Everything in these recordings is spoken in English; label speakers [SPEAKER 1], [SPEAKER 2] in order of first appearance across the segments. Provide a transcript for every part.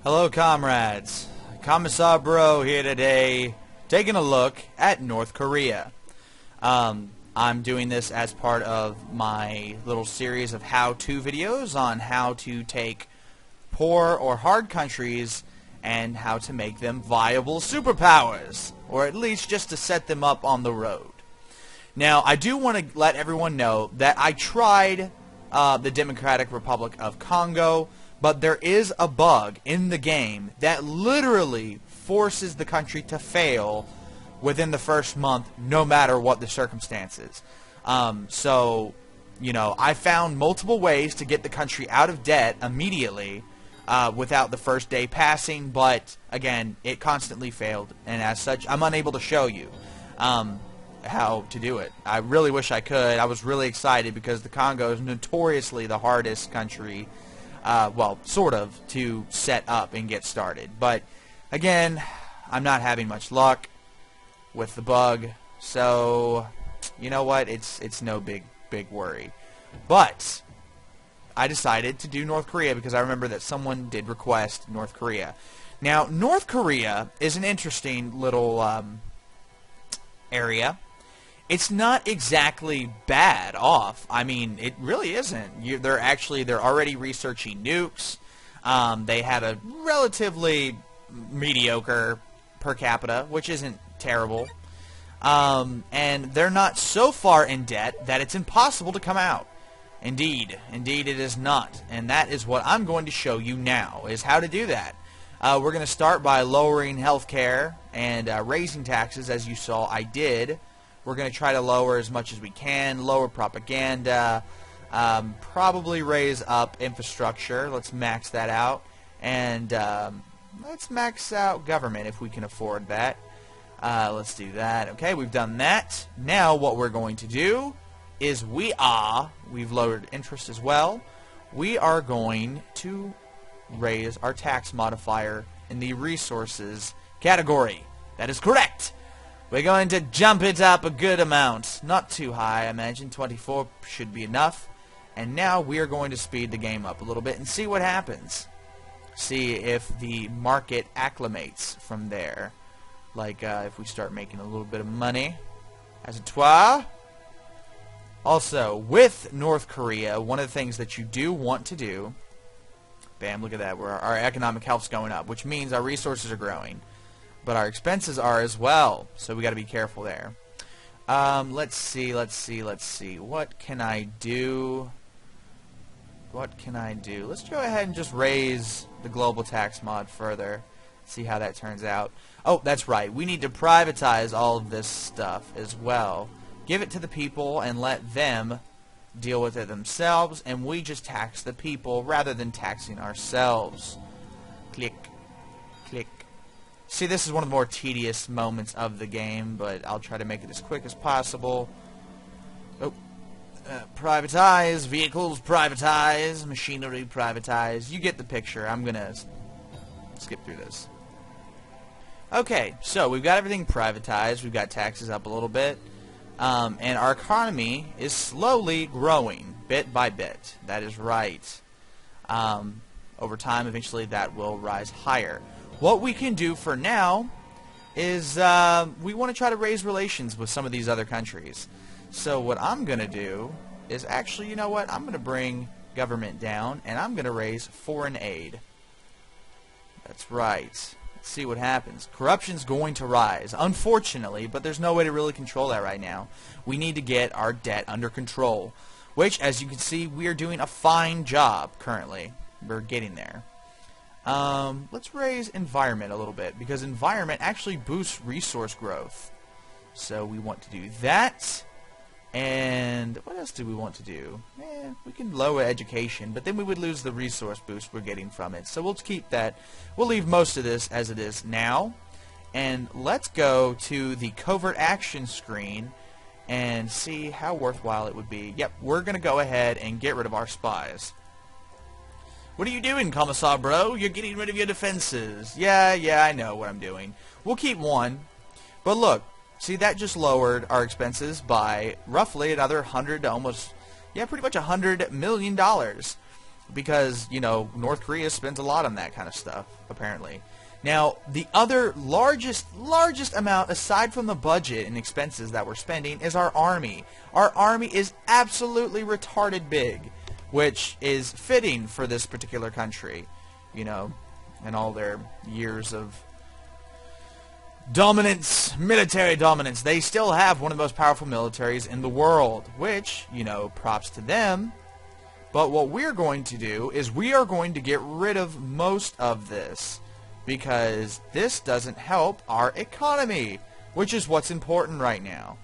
[SPEAKER 1] Hello comrades, Commissar Bro here today, taking a look at North Korea. I'm doing this as part of my little series of how-to videos on how to take poor or hard countries and how to make them viable superpowers, or at least just to set them up on the road. Now, I do want to let everyone know that I tried the Democratic Republic of Congo, but there is a bug in the game that literally forces the country to fail within the first month, no matter what the circumstances. So, you know, I found multiple ways to get the country out of debt immediately without the first day passing, but again, it constantly failed, and as such, I'm unable to show you how to do it. I really wish I could. I was really excited because the Congo is notoriously the hardest country, well, sort of, to set up and get started. But again, I'm not having much luck with the bug, so you know what? It's no big worry. But I decided to do North Korea because I remember that someone did request North Korea. Now, North Korea is an interesting little area. It's not exactly bad off. I mean, it really isn't. They're already researching nukes. They have a relatively mediocre per capita, which isn't terrible. And they're not so far in debt that it's impossible to come out. Indeed it is not. And that is what I'm going to show you now, is how to do that. We're going to start by lowering healthcare and raising taxes, as you saw I did. We're going to try to lower as much as we can, lower propaganda, probably raise up infrastructure. Let's max that out. And let's max out government if we can afford that. Let's do that. Okay, we've done that. Now what we're going to do is we've lowered interest as well. We are going to raise our tax modifier in the resources category. That is correct. We're going to jump it up a good amount. Not too high, I imagine. 24 should be enough. And now we are going to speed the game up a little bit and see what happens. See if the market acclimates from there. Like if we start making a little bit of money. As a toi. Also, with North Korea, one of the things that you do want to do... Bam, look at that. Our economic health's going up, which means our resources are growing. But our expenses are as well, so we got to be careful there. Let's see. What can I do? Let's go ahead and just raise the global tax mod further. See how that turns out. Oh, that's right. We need to privatize all of this stuff as well. Give it to the people and let them deal with it themselves, and we just tax the people rather than taxing ourselves. Click. Click. See, this is one of the more tedious moments of the game, but I'll try to make it as quick as possible. Oh. Privatize, vehicles privatize, machinery privatize. You get the picture. I'm going to skip through this. Okay, so we've got everything privatized. We've got taxes up a little bit. And our economy is slowly growing, bit by bit. That is right. Over time, eventually, that will rise higher. What we can do for now is we want to try to raise relations with some of these other countries. So what I'm going to do is actually, you know what? I'm going to bring government down, and I'm going to raise foreign aid. That's right. Let's see what happens. Corruption's going to rise, unfortunately, but there's no way to really control that right now. We need to get our debt under control, which, as you can see, we are doing a fine job currently. We're getting there. Let's raise environment a little bit, because environment actually boosts resource growth. So we want to do that. And what else do we want to do? We can lower education, but then we would lose the resource boost we're getting from it. So we'll keep that. We'll leave most of this as it is now. And let's go to the Covert Action screen and see how worthwhile it would be. Yep, we're going to go ahead and get rid of our spies. What are you doing, Commissar Bro? You're getting rid of your defenses. Yeah, I know what I'm doing. We'll keep one. But look, see, that just lowered our expenses by roughly another 100 to almost, yeah, pretty much $100 million. because, you know, North Korea spends a lot on that kind of stuff, apparently. Now, the other largest amount, aside from the budget and expenses that we're spending, is our army. Our army is absolutely retarded big, which is fitting for this particular country, you know, and all their years of dominance, military dominance. They still have one of the most powerful militaries in the world, which, you know, props to them. But what we're going to do is we are going to get rid of most of this, because this doesn't help our economy, which is what's important right now.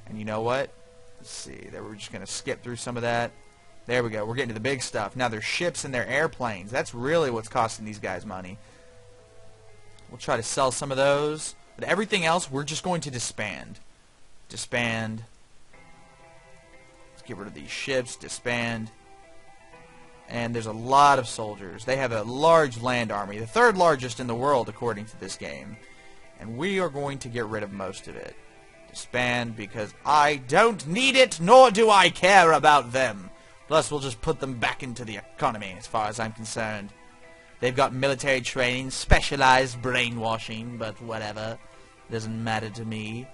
[SPEAKER 1] And you know what? Let's see. We're just going to skip through some of that. There we go. We're getting to the big stuff. Now, their ships and their airplanes. That's really what's costing these guys money. We'll try to sell some of those. But everything else, we're just going to disband. Disband. Let's get rid of these ships. Disband. And there's a lot of soldiers. They have a large land army, the third largest in the world according to this game. And we are going to get rid of most of it. Disband, because I don't need it, nor do I care about them. Plus, we'll just put them back into the economy, as far as I'm concerned. They've got military training, specialized brainwashing, but whatever. Doesn't matter to me.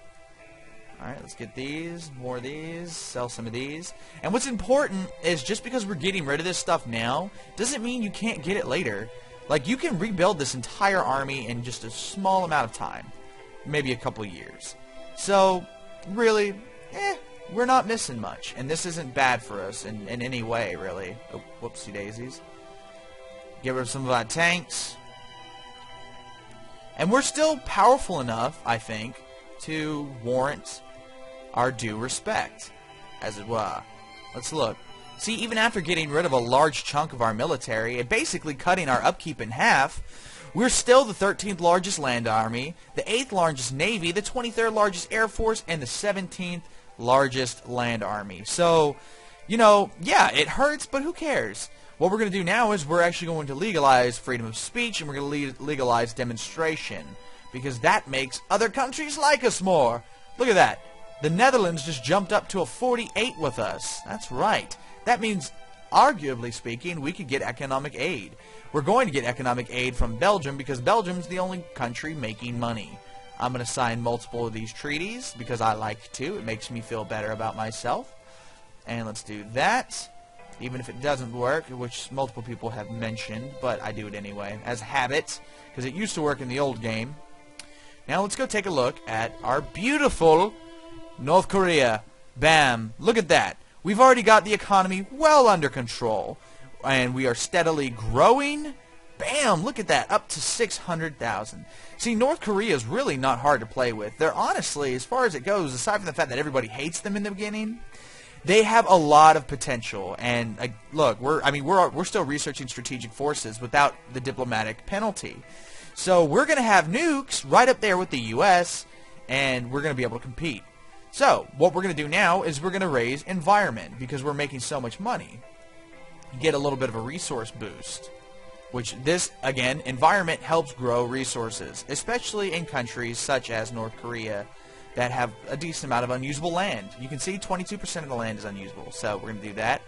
[SPEAKER 1] Alright, let's get these, more of these, sell some of these. And what's important is just because we're getting rid of this stuff now, doesn't mean you can't get it later. Like, you can rebuild this entire army in just a small amount of time. Maybe a couple of years. So, really, we're not missing much. And this isn't bad for us in any way, really. Oh, whoopsie daisies. Get rid of some of our tanks. And we're still powerful enough, I think, to warrant our due respect, as it were. Let's look. See, even after getting rid of a large chunk of our military and basically cutting our upkeep in half, we're still the 13th largest land army, the 8th largest navy, the 23rd largest air force, and the 17th largest land army. So, you know, yeah, it hurts, but who cares? What we're going to do now is we're actually going to legalize freedom of speech, and we're going to legalize demonstration, because that makes other countries like us more. Look at that. The Netherlands just jumped up to a 48 with us. That's right. That means, arguably speaking, we could get economic aid. We're going to get economic aid from Belgium because Belgium's the only country making money. I'm going to sign multiple of these treaties because I like to. It makes me feel better about myself. And let's do that. Even if it doesn't work, which multiple people have mentioned, but I do it anyway, as habit, because it used to work in the old game. Now let's go take a look at our beautiful North Korea. Bam! Look at that. We've already got the economy well under control, and we are steadily growing. Bam! Look at that, up to 600,000. See, North Korea is really not hard to play with. They're honestly, as far as it goes, aside from the fact that everybody hates them in the beginning, they have a lot of potential. And look, we're still researching strategic forces without the diplomatic penalty. So we're going to have nukes right up there with the U.S., and we're going to be able to compete. So what we're going to do now is we're going to raise environment because we're making so much money. You get a little bit of a resource boost, which this, again, environment helps grow resources, especially in countries such as North Korea that have a decent amount of unusable land. You can see 22% of the land is unusable, so we're going to do that.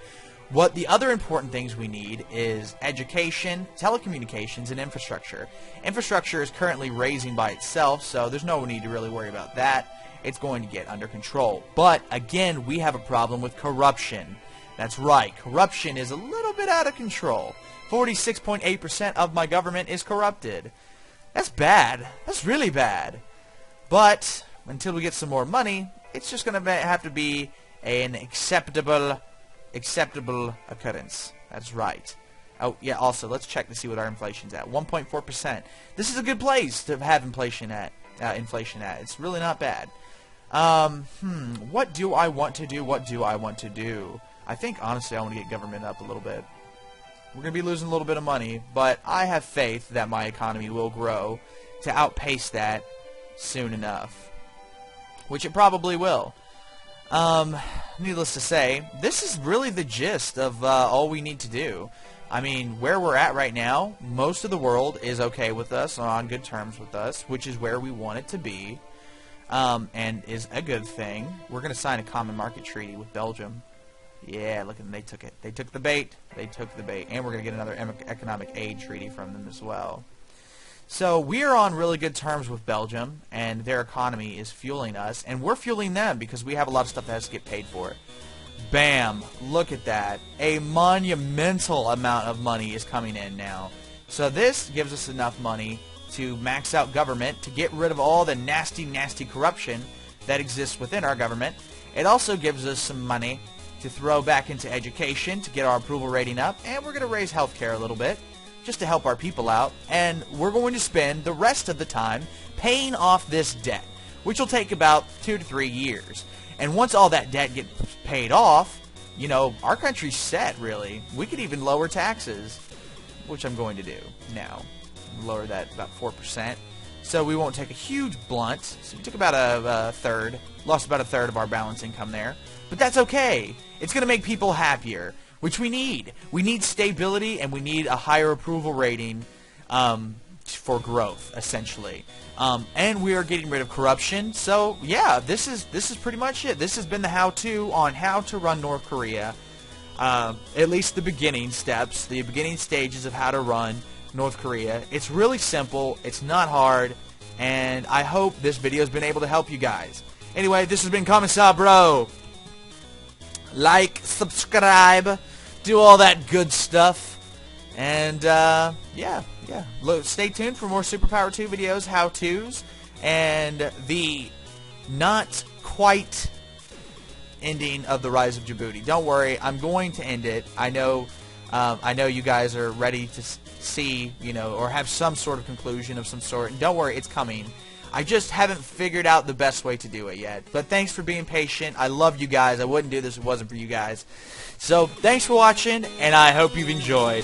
[SPEAKER 1] What the other important things we need is education, telecommunications, and infrastructure. Infrastructure is currently raising by itself, so there's no need to really worry about that. It's going to get under control. But, again, we have a problem with corruption. That's right, corruption is a little bit out of control. 46.8% of my government is corrupted. That's bad. That's really bad. But until we get some more money, it's just going to have to be an acceptable occurrence. That's right. Oh, yeah, also, let's check to see what our inflation's at. 1.4%. This is a good place to have inflation at. It's really not bad. What do I want to do? What do I want to do? I think, honestly, I want to get government up a little bit. We're going to be losing a little bit of money, but I have faith that my economy will grow to outpace that soon enough. Which it probably will. Needless to say, this is really the gist of all we need to do. I mean, where we're at right now, most of the world is okay with us, or on good terms with us, which is where we want it to be, and is a good thing. We're going to sign a common market treaty with Belgium. Yeah, look at them. They took it. They took the bait. They took the bait. And we're going to get another economic aid treaty from them as well. So we're on really good terms with Belgium, and their economy is fueling us, and we're fueling them because we have a lot of stuff that has to get paid for. Bam! Look at that. A monumental amount of money is coming in now. So this gives us enough money to max out government, to get rid of all the nasty, nasty corruption that exists within our government. It also gives us some money to throw back into education to get our approval rating up, and we're going to raise healthcare a little bit just to help our people out, and we're going to spend the rest of the time paying off this debt, which will take about 2 to 3 years. And once all that debt gets paid off, you know, our country's set, really. We could even lower taxes, which I'm going to do now. Lower that about 4%. So we won't take a huge blunt. So we took about a third, lost about a third of our balance income there. But that's okay. It's going to make people happier, which we need. We need stability, and we need a higher approval rating for growth, essentially. And we are getting rid of corruption. So yeah, this is pretty much it. This has been the how-to on how to run North Korea. At least the beginning steps, the beginning stages of how to run North Korea. It's really simple. It's not hard. And I hope this video has been able to help you guys. Anyway, this has been Commissar, bro. Like, subscribe, do all that good stuff. And, yeah. Look, stay tuned for more Superpower 2 videos, how-tos, and the not quite ending of the Rise of Djibouti. Don't worry, I'm going to end it. I know you guys are ready to see, you know, or have some sort of conclusion of some sort. And don't worry, it's coming. I just haven't figured out the best way to do it yet. But thanks for being patient. I love you guys. I wouldn't do this if it wasn't for you guys. So, thanks for watching, and I hope you've enjoyed.